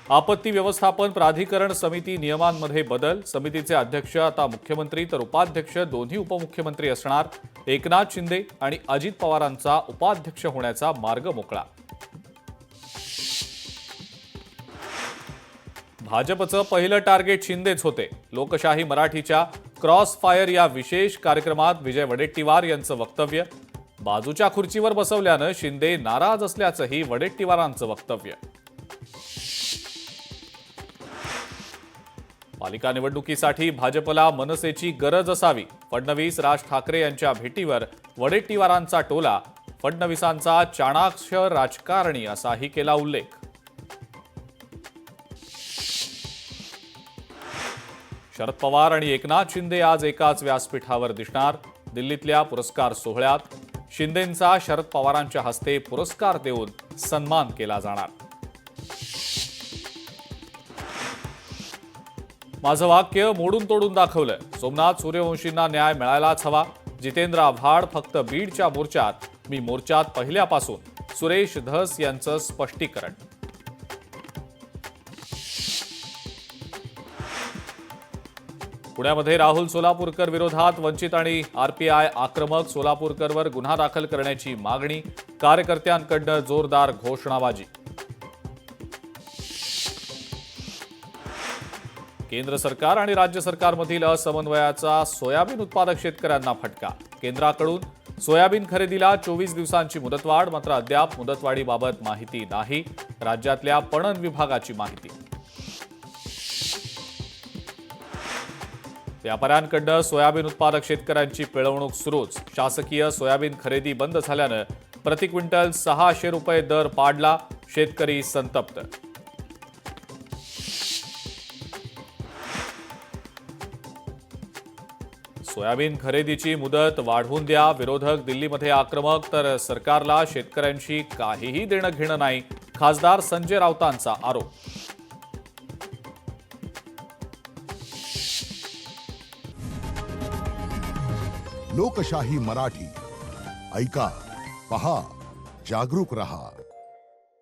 आपत्ती व्यवस्थापन प्राधिकरण समिती नियमांमध्ये बदल। समितीचे अध्यक्ष आता मुख्यमंत्री तर उपाध्यक्ष दोन्ही उपमुख्यमंत्री असणार। एकनाथ शिंदे आणि अजित पवारांचा उपाध्यक्ष होण्याचा मार्ग मोकळा। भाजपचं पहिलं टार्गेट शिंदेच होते। लोकशाही मराठीच्या क्रॉस फायर या विशेष कार्यक्रमात विजय वडेट्टीवार यांचं वक्तव्य। बाजूच्या खुर्चीवर बसवल्यानं शिंदे नाराज असल्याचंही वडेट्टीवारांचं वक्तव्य। पालिका निवडणुकीसाठी भाजपला मनसेची गरज असावी। फडणवीस राज ठाकरे यांच्या भेटीवर वडेट्टीवारांचा टोला। फडणवीसांचा चाणाक्ष राजकारणी असाही केला उल्लेख। शरद पवार आणि एकनाथ शिंदे आज एकाच व्यासपीठावर दिसणार। दिल्लीतल्या पुरस्कार सोहळ्यात शिंदेंचा शरद पवारांच्या हस्ते पुरस्कार देऊन सन्मान केला जाणार। माझं वाक्य मोडून तोडून दाखवलं। सोमनाथ सूर्यवंशींना न्याय मिळायलाच हवा। जितेंद्र आव्हाड फक्त बीडच्या मोर्चात, मी मोर्चात पहिल्यापासून। सुरेश धस यांचं स्पष्टीकरण। पुण्यामध्ये राहुल सोलापूरकर विरोधात वंचित आणि आरपीआय आक्रमक। सोलापूरकरवर गुन्हा दाखल करण्याची मागणी। कार्यकर्त्यांकडून जोरदार घोषणाबाजी। केंद्र सरकार आणि राज्य सरकारमधील असमन्वयाचा सोयाबीन उत्पादक शेतकऱ्यांना फटका। केंद्राकडून सोयाबीन खरेदीला 24 दिवसांची मुदतवाढ, मात्र अद्याप मुदतवाढीबाबत माहिती नाही। राज्यातल्या पणन विभागाची माहिती। व्यापाऱ्यांकडून सोयाबीन उत्पादक शेतकऱ्यांची पिळवणूक सुरूच। शासकीय सोयाबीन खरेदी बंद झाल्यानं प्रति क्विंटल 600 रुपये दर पाडला। शेतकरी संतप्त। सोयाबीन खरेदीची मुदत वाढवून द्या। विरोधक दिल्लीमध्ये आक्रमक, तर सरकारला शेतकऱ्यांशी काहीही देणं घेणं नाही। खासदार संजय राऊतांचा आरोप। लोकशाही मराठी ऐका, पहा, जागरूक रहा।